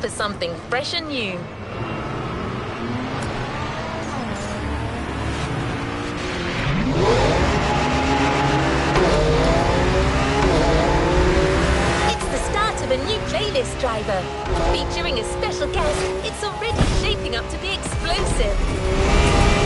for something fresh and new. It's the start of a new playlist driver. Featuring a special guest, it's already shaping up to be explosive.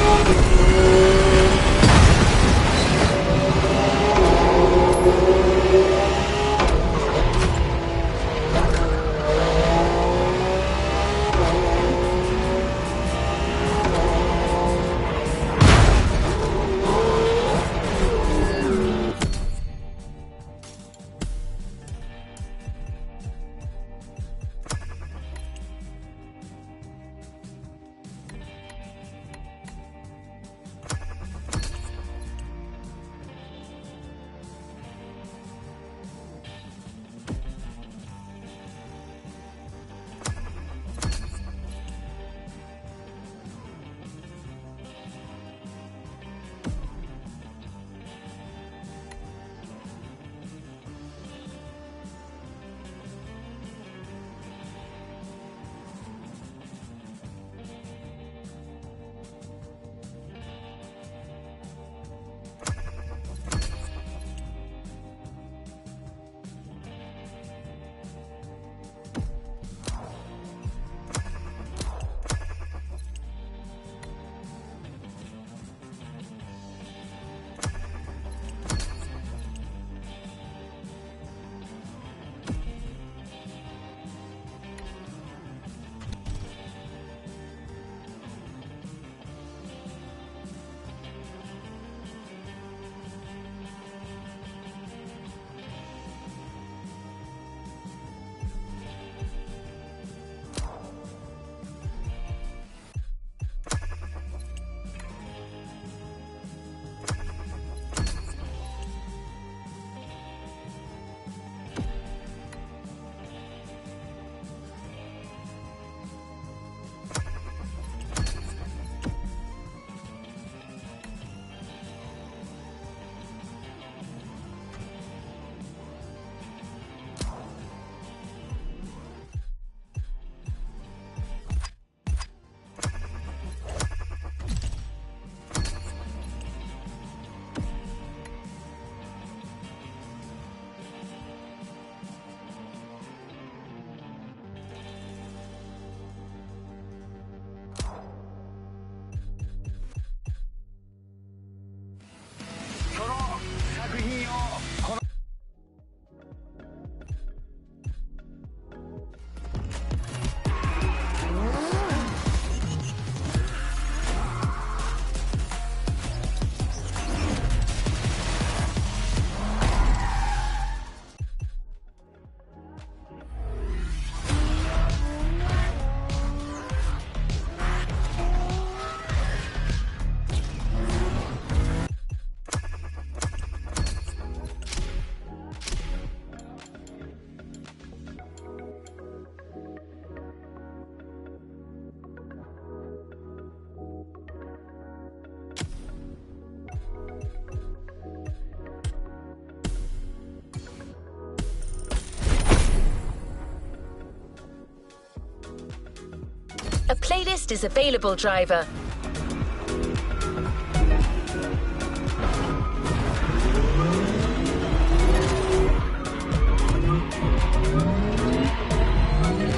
A playlist is available, driver.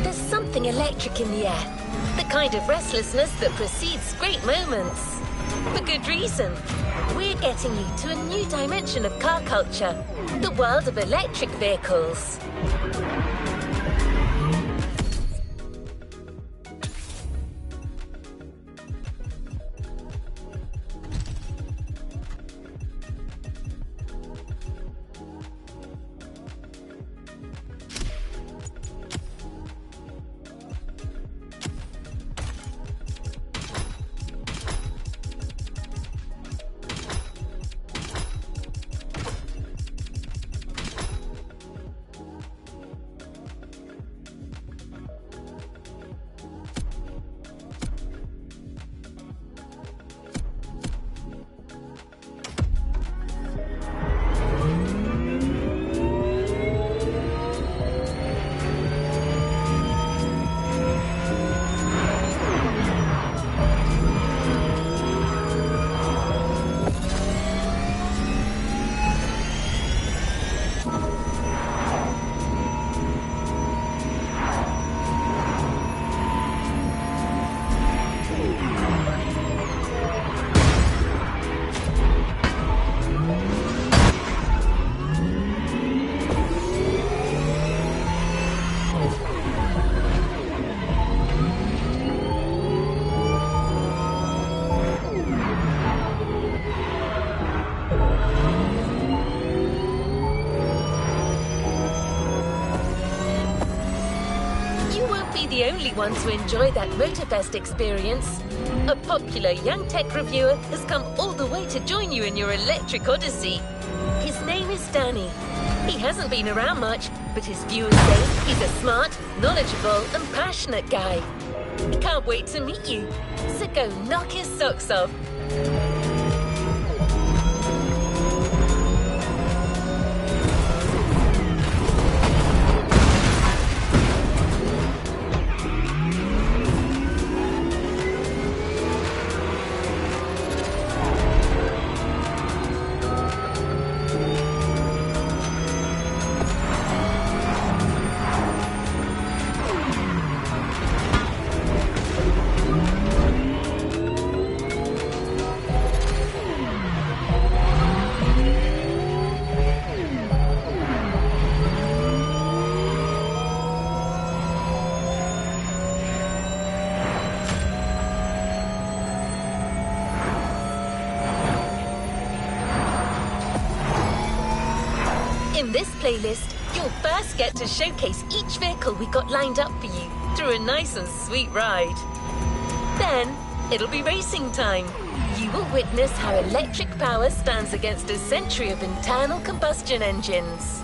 There's something electric in the air. The kind of restlessness that precedes great moments. For good reason. We're getting you to a new dimension of car culture. The world of electric vehicles. the only one to enjoy that Motorfest experience. A popular young tech reviewer has come all the way to join you in your electric odyssey. His name is Danny. He hasn't been around much, but his viewers say he's a smart, knowledgeable and passionate guy. He can't wait to meet you, so go knock his socks off. In this playlist, you'll first get to showcase each vehicle we got lined up for you through a nice and sweet ride. Then, it'll be racing time. You will witness how electric power stands against a century of internal combustion engines.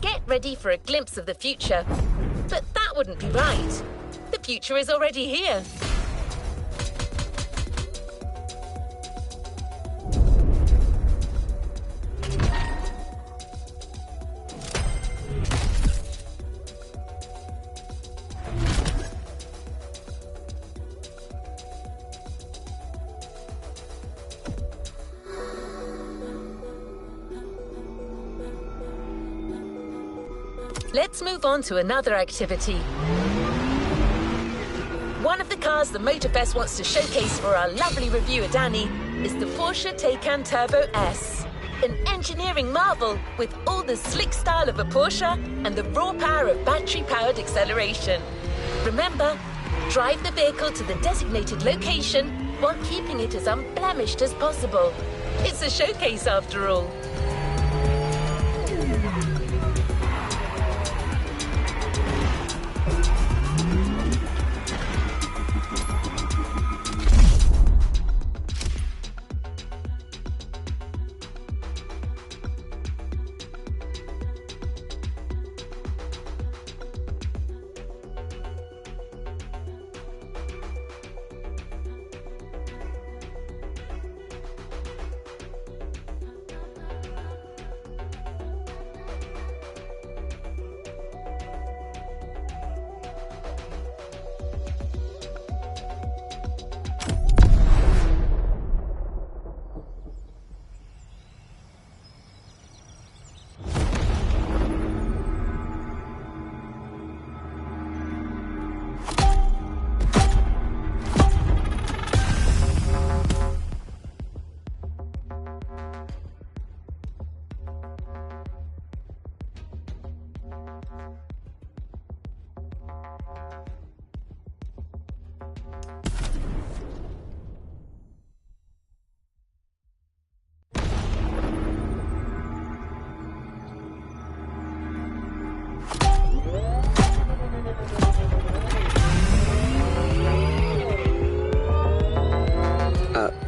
Get ready for a glimpse of the future. But that wouldn't be right. The future is already here. Let's move on to another activity. One of the cars the Motorfest wants to showcase for our lovely reviewer Danny is the Porsche Taycan Turbo S. An engineering marvel with all the slick style of a Porsche and the raw power of battery-powered acceleration. Remember, drive the vehicle to the designated location while keeping it as unblemished as possible. It's a showcase after all.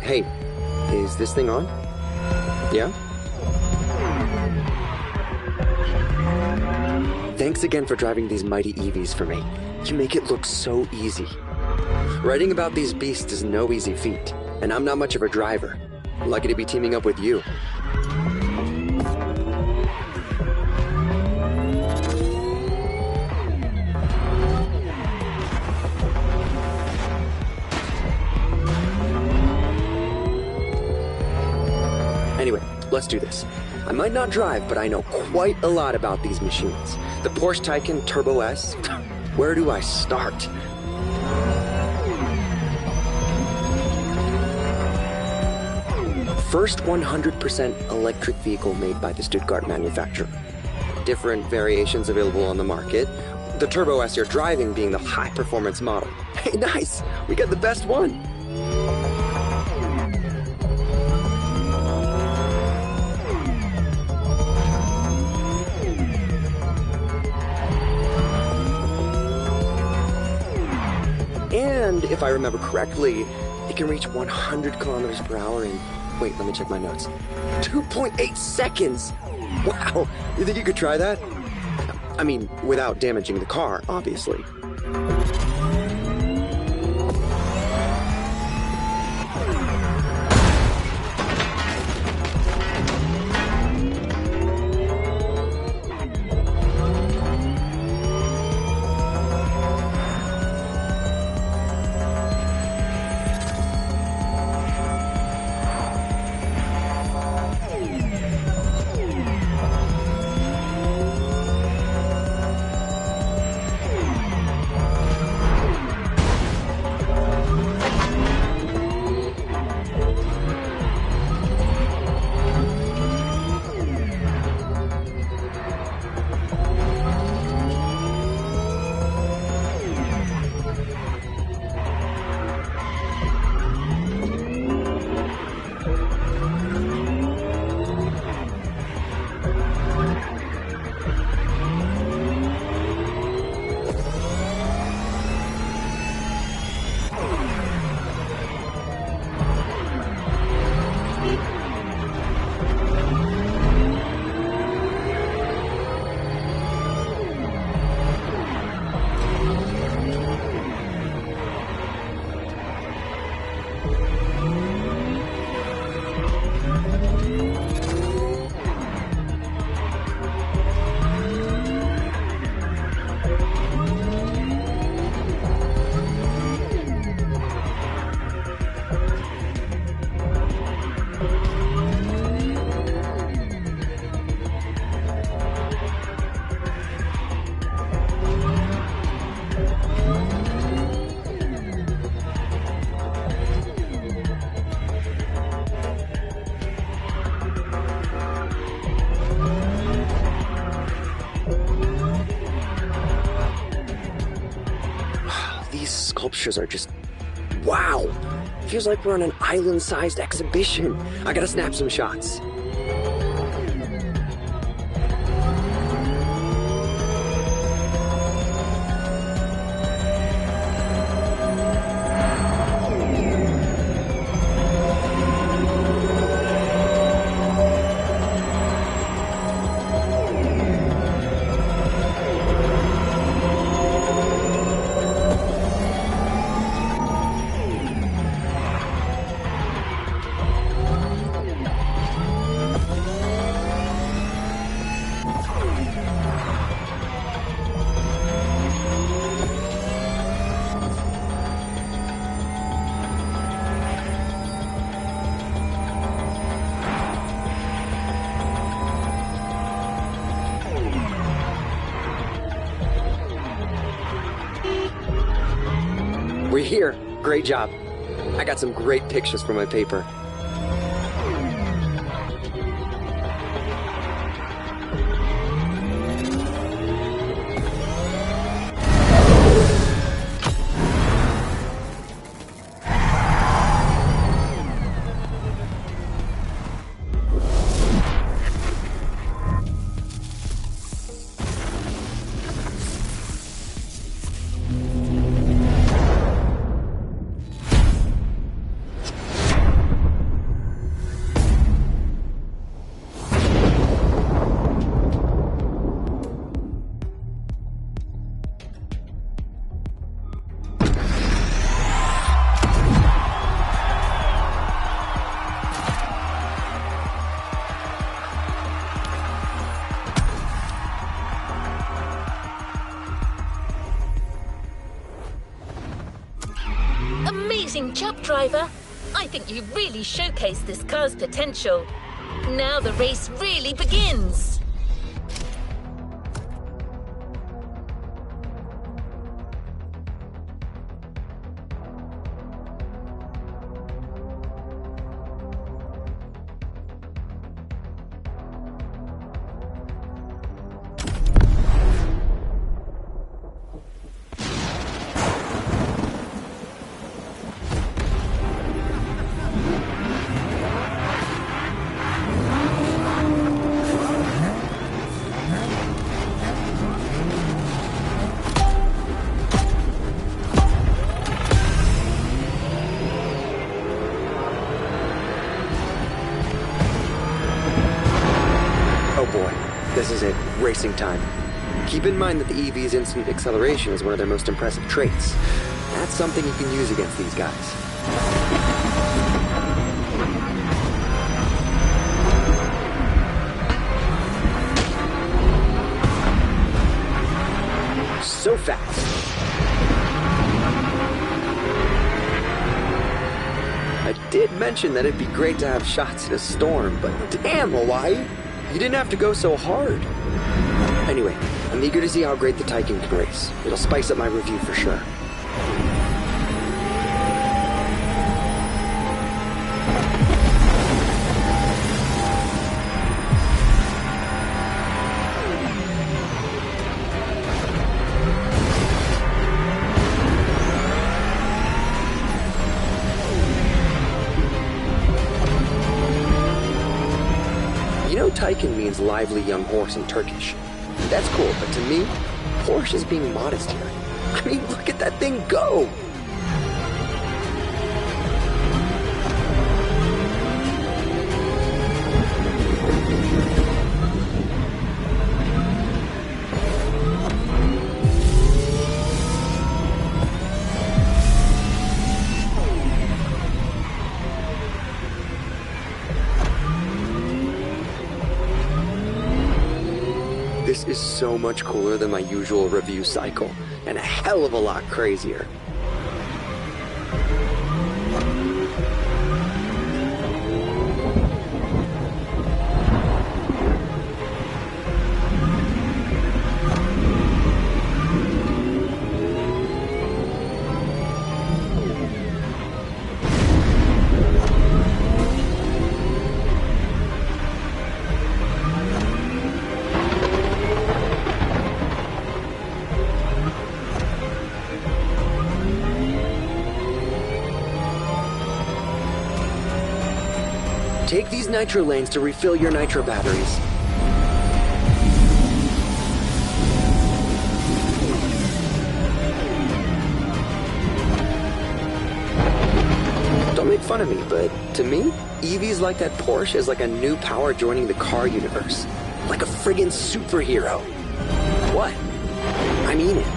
Hey, is this thing on? Yeah? Thanks again for driving these mighty EVs for me. You make it look so easy. Writing about these beasts is no easy feat, and I'm not much of a driver. Lucky to be teaming up with you. Anyway, let's do this. I might not drive, but I know quite a lot about these machines. The Porsche Taycan Turbo S. Where do I start? First 100% electric vehicle made by the Stuttgart manufacturer. Different variations available on the market. The Turbo S you're driving being the high-performance model. Hey, nice! We got the best one! And if I remember correctly, it can reach 100 kilometers per hour in, wait, let me check my notes, 2.8 seconds! Wow, you think you could try that? I mean, without damaging the car, obviously. Sculptures are just, wow! Feels like we're on an island-sized exhibition. I gotta snap some shots. We're here. Great job. I got some great pictures for my paper. Great job, driver. I think you really showcased this car's potential. Now the race really begins. Oh boy, this is it. Racing time. Keep in mind that the EV's instant acceleration is one of their most impressive traits. That's something you can use against these guys. So fast. I did mention that it'd be great to have shots in a storm, but damn, Hawaii! You didn't have to go so hard. Anyway, I'm eager to see how great the Taycan can race. It'll spice up my review for sure. You know Taycan means lively young horse in Turkish. That's cool, but to me, Porsche is being modest here. I mean, look at that thing go! This is so much cooler than my usual review cycle, and a hell of a lot crazier. Take these nitro lanes to refill your nitro batteries. Don't make fun of me, but to me, EVs like that Porsche is like a new power joining the car universe. Like a friggin' superhero. What? I mean it.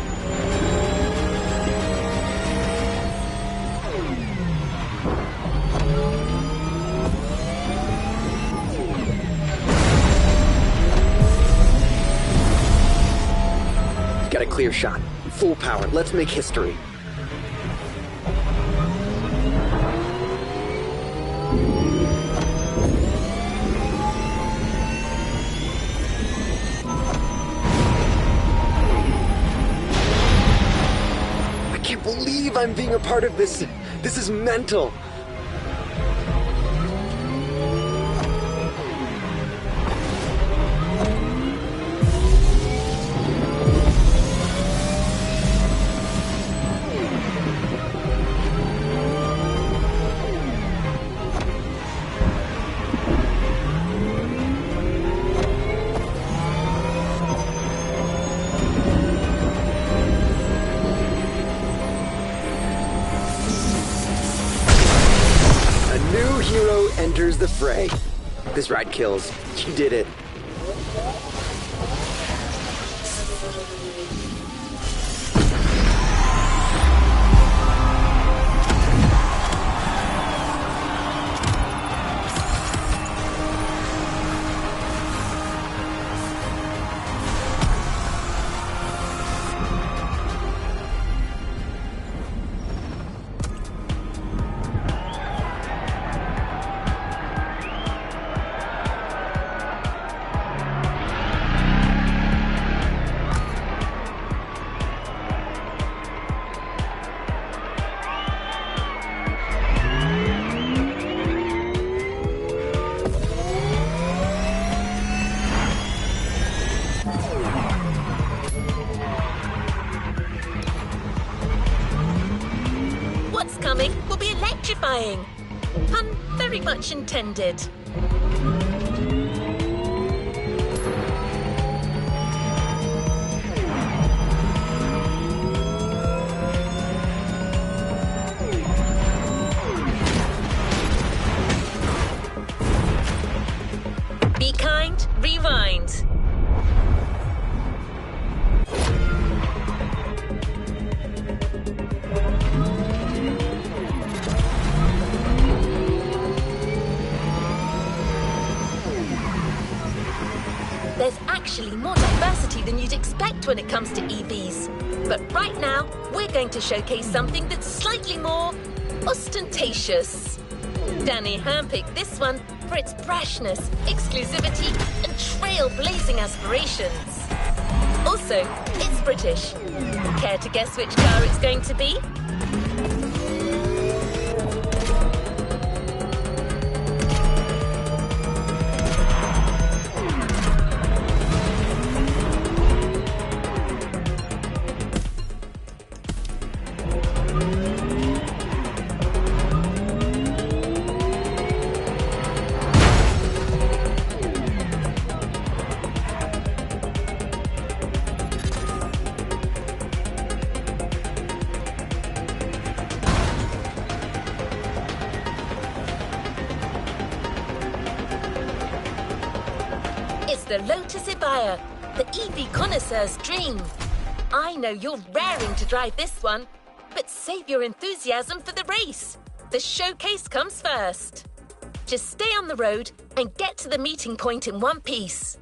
Got a clear shot. Full power. Let's make history. I can't believe I'm being a part of this. This is mental. New hero enters the fray. This ride kills. You did it. flying. Pun very much intended. Be kind, rewind. There's actually more diversity than you'd expect when it comes to EVs. But right now, we're going to showcase something that's slightly more ostentatious. Danny handpicked this one for its brashness, exclusivity, and trailblazing aspirations. Also, it's British. Care to guess which car it's going to be? The Lotus Evija, the EV connoisseur's dream. I know you're raring to drive this one, but save your enthusiasm for the race. The showcase comes first. Just stay on the road and get to the meeting point in one piece.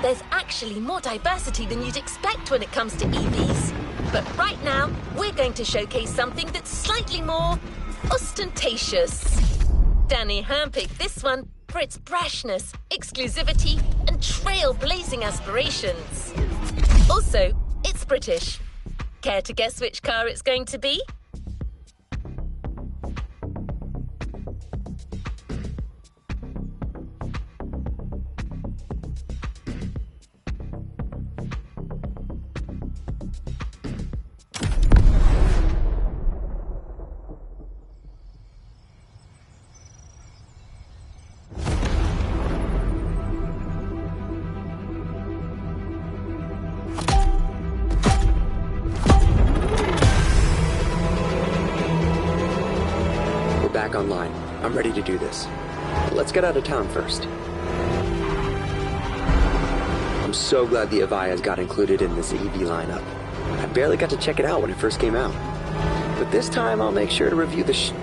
There's actually more diversity than you'd expect when it comes to EVs. But right now, we're going to showcase something that's slightly more ostentatious. Danny handpicked this one for its brashness, exclusivity, and trailblazing aspirations. Also, it's British. Care to guess which car it's going to be? Back online. I'm ready to do this. Let's get out of town first. I'm so glad the Avaya's got included in this EV lineup. I barely got to check it out when it first came out. But this time I'll make sure to review the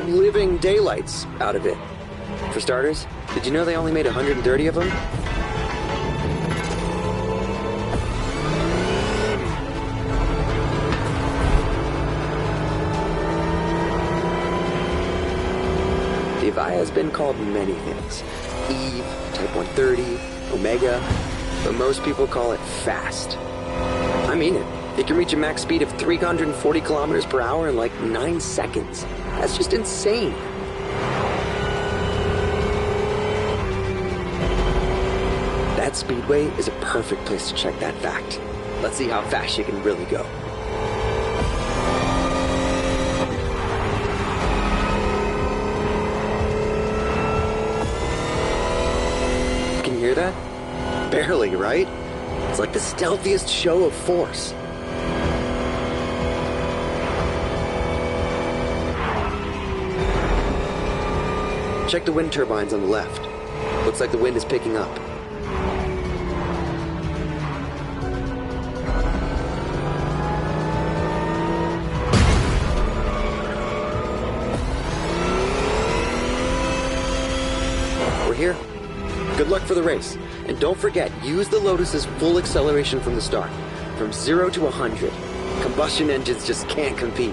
living daylights out of it. For starters, did you know they only made 130 of them? The Avaya has been called many things. Eve, Type 130, Omega, but most people call it fast. I mean it. It can reach a max speed of 340 kilometers per hour in like 9 seconds. That's just insane. That speedway is a perfect place to check that fact. Let's see how fast you can really go. Hear that? Barely, right? It's like the stealthiest show of force. Check the wind turbines on the left. Looks like the wind is picking up. We're here. Good luck for the race. And don't forget, use the Lotus's full acceleration from the start. From 0 to 100. Combustion engines just can't compete.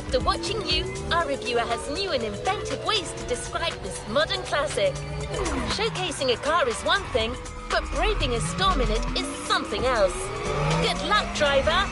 After watching you, our reviewer has new and inventive ways to describe this modern classic. Showcasing a car is one thing, but braving a storm in it is something else. Good luck, driver!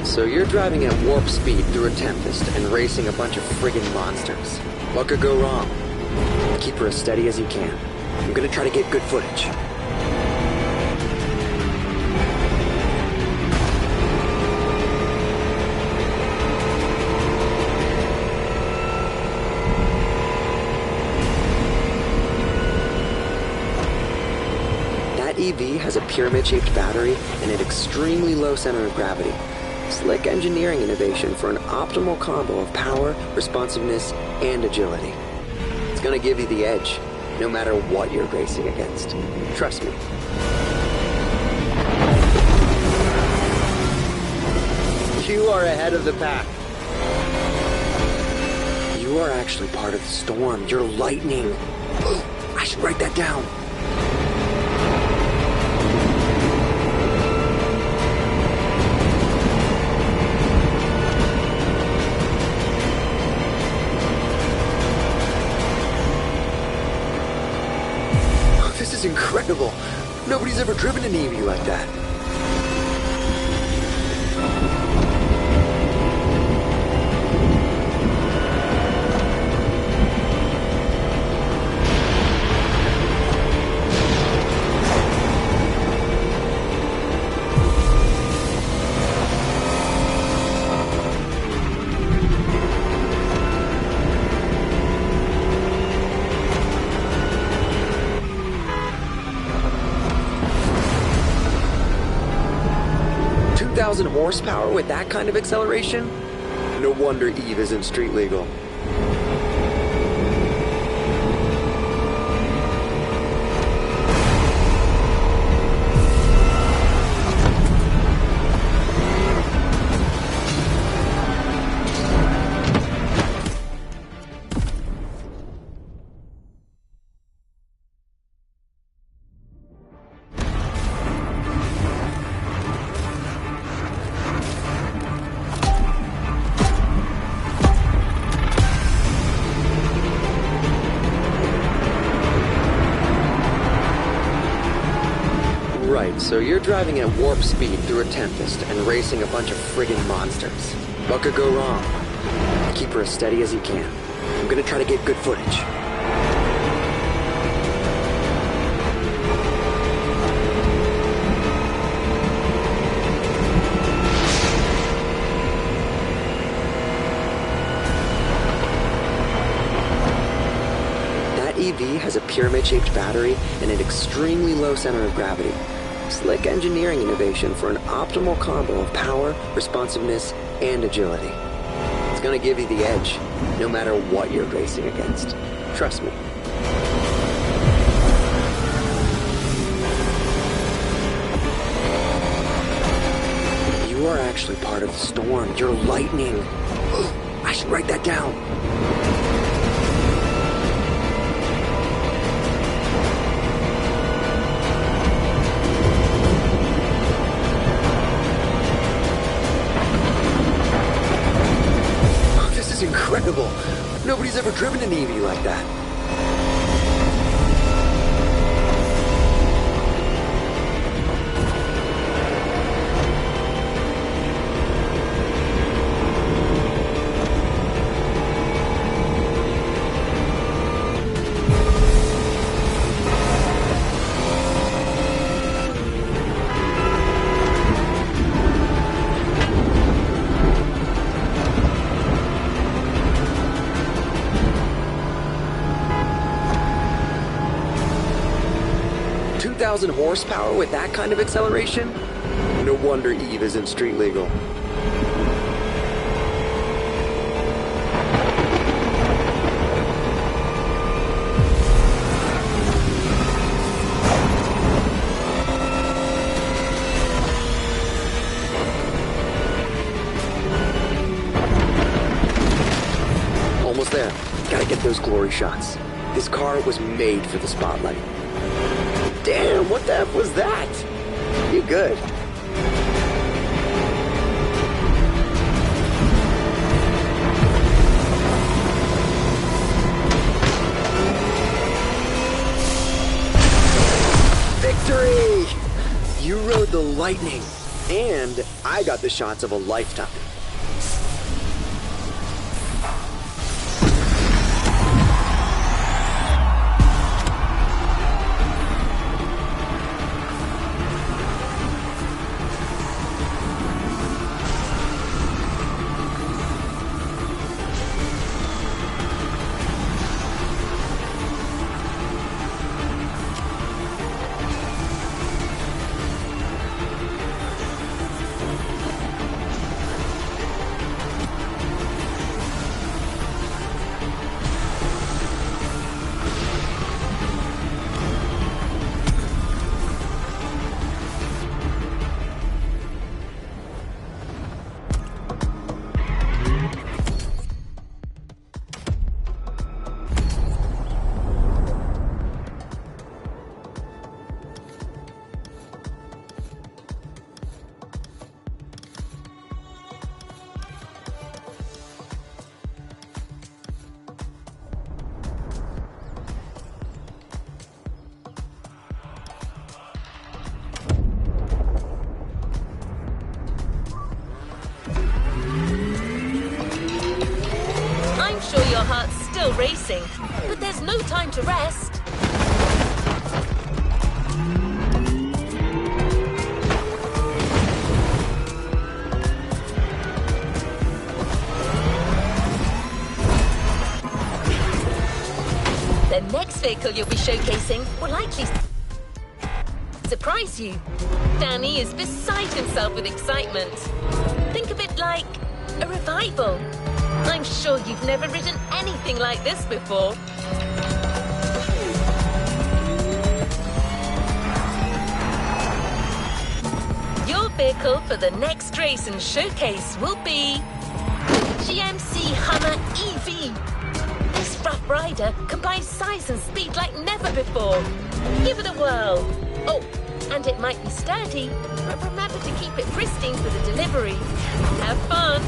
So you're driving at warp speed through a tempest and racing a bunch of friggin' monsters. What could go wrong? Keep her as steady as you can. I'm gonna try to get good footage. That EV has a pyramid-shaped battery and an extremely low center of gravity. Slick engineering innovation for an optimal combo of power, responsiveness, and agility. It's gonna give you the edge, no matter what you're racing against. Trust me. You are ahead of the pack. You are actually part of the storm. You're lightning. I should write that down. This is incredible. Nobody's ever driven an EV like that. 2,000 horsepower with that kind of acceleration? No wonder Eve isn't street legal. Right, so you're driving at warp speed through a tempest and racing a bunch of friggin' monsters. What could go wrong? Keep her as steady as you can. I'm gonna try to get good footage. That EV has a pyramid-shaped battery and an extremely low center of gravity. Slick engineering innovation for an optimal combo of power, responsiveness, and agility. It's gonna give you the edge, no matter what you're racing against. Trust me. You are actually part of the storm. You're lightning. I should write that down. Incredible. Nobody's ever driven an EV like that. Horsepower with that kind of acceleration? No wonder Eve isn't street legal. Almost there. Gotta get those glory shots. This car was made for the spotlight. Damn, what the F was that? You good? Victory! You rode the lightning, and I got the shots of a lifetime. Your heart's still racing, but there's no time to rest. The next vehicle you'll be showcasing will likely surprise you. Danny is beside himself with excitement. Think of it like a revival. I'm sure you've never ridden anything like this before. Your vehicle for the next race and showcase will be GMC Hummer EV. This rough rider combines size and speed like never before. Give it a whirl. Oh, and it might be sturdy, but remember to keep it pristine for the delivery. Have fun.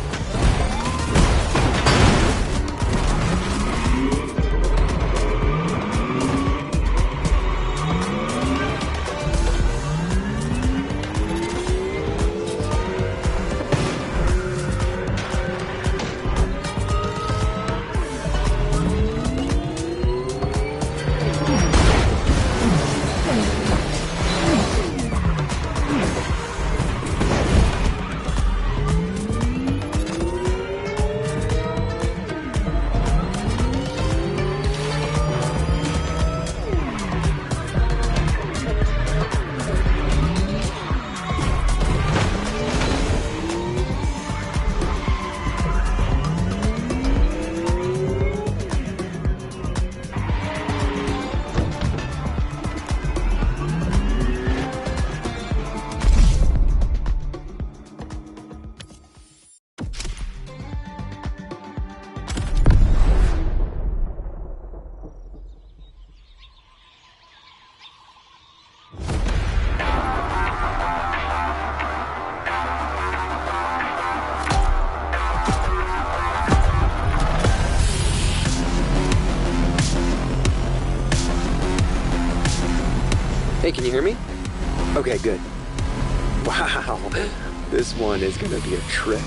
Hey, can you hear me? Okay, good. Wow, this one is gonna be a trip.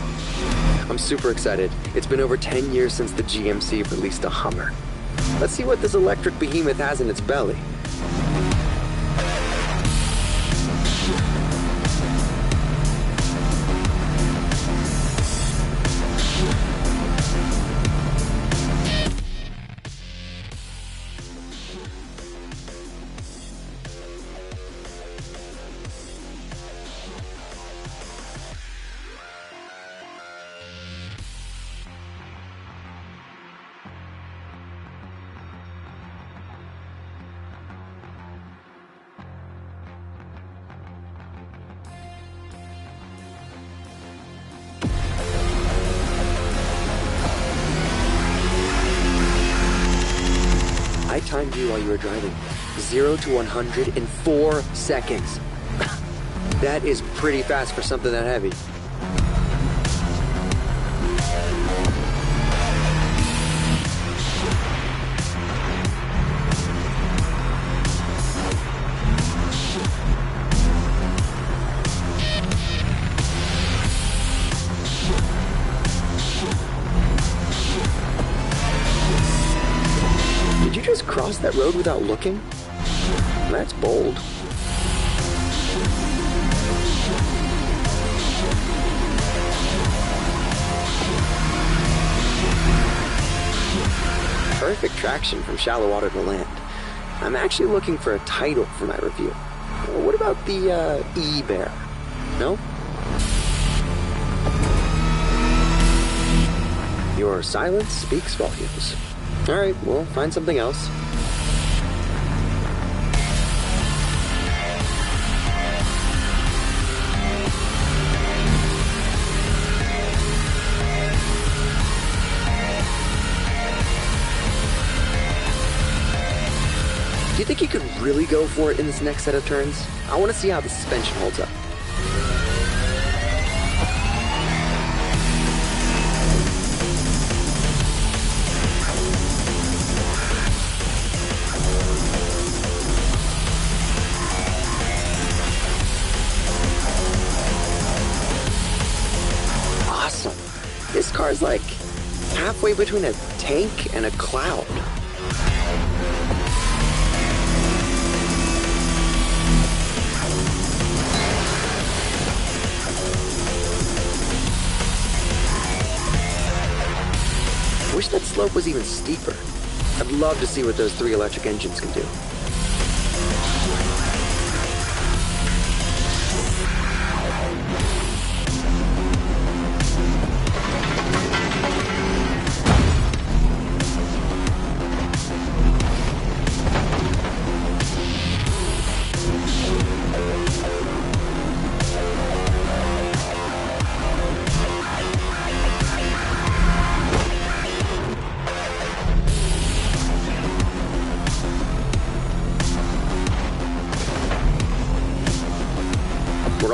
I'm super excited. It's been over 10 years since the GMC released a Hummer. Let's see what this electric behemoth has in its belly. I timed you while you were driving. 0 to 100 in 4 seconds. That is pretty fast for something that heavy. Did you just cross that road without looking? That's bold. Perfect traction from shallow water to land. I'm actually looking for a title for my review. What about the E-Bear? No? Your silence speaks volumes. All right, we'll find something else. Do you think you could really go for it in this next set of turns? I want to see how the suspension holds up. Awesome. This car's like halfway between a tank and a cloud. Wish that slope was even steeper. I'd love to see what those 3 electric engines can do.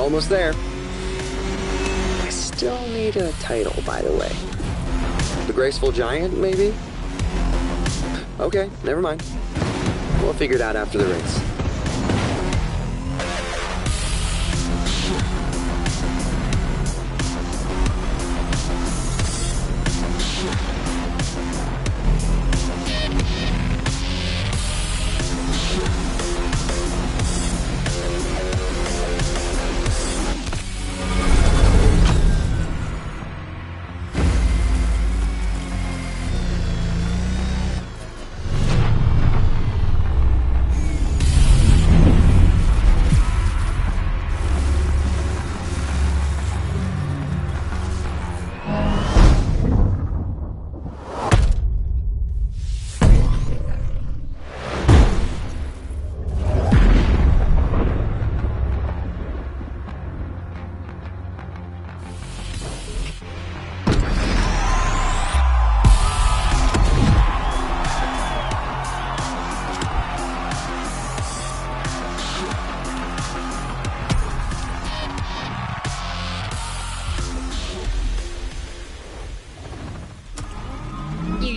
Almost there. I still need a title, by the way. The Graceful Giant, maybe? Okay, never mind. We'll figure it out after the race.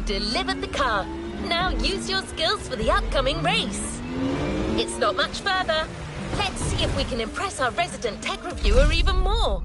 Delivered the car. Now use your skills for the upcoming race. It's not much further. Let's see if we can impress our resident tech reviewer even more.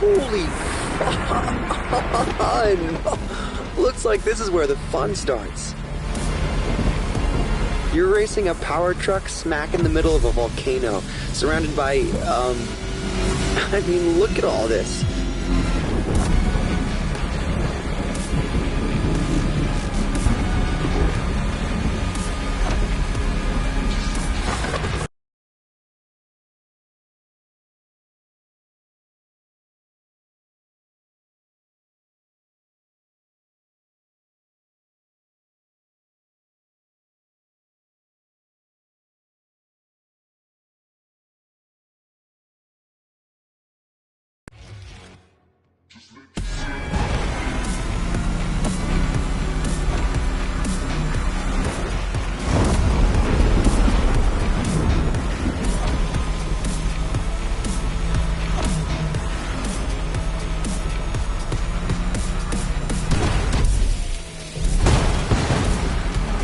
Holy fun! Looks like this is where the fun starts. You're racing a power truck smack in the middle of a volcano, surrounded by, I mean, look at all this.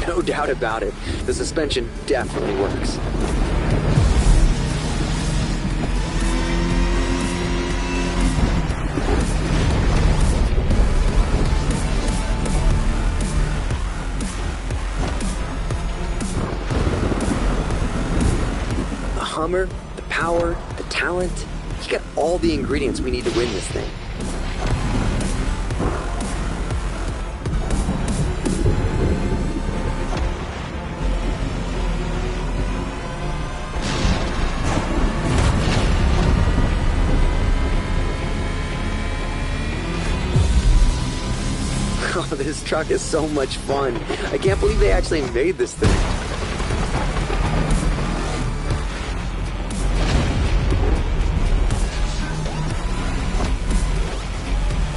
No doubt about it. The suspension definitely works. The Hummer, the power, the talent. You got all the ingredients we need to win this thing. Oh, this truck is so much fun. I can't believe they actually made this thing.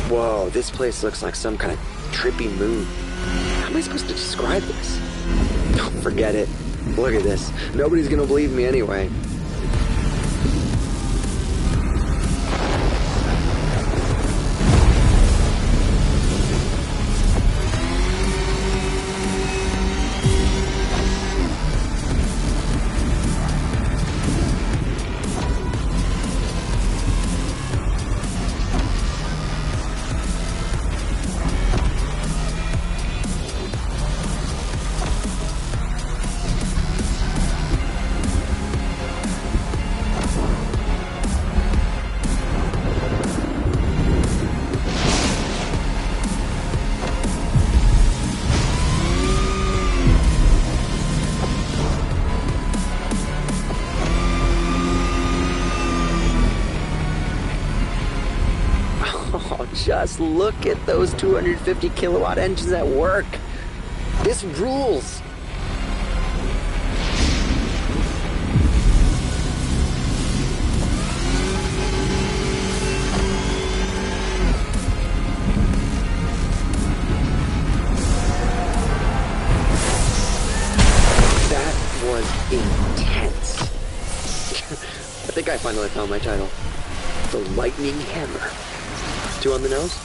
Whoa, this place looks like some kind of trippy moon. How am I supposed to describe this? Oh, forget it. Look at this. Nobody's gonna believe me anyway. Gus, look at those 250 kilowatt engines at work. This rules. That was intense. I think I finally found my title. The Lightning Hammer. 2 on the nose?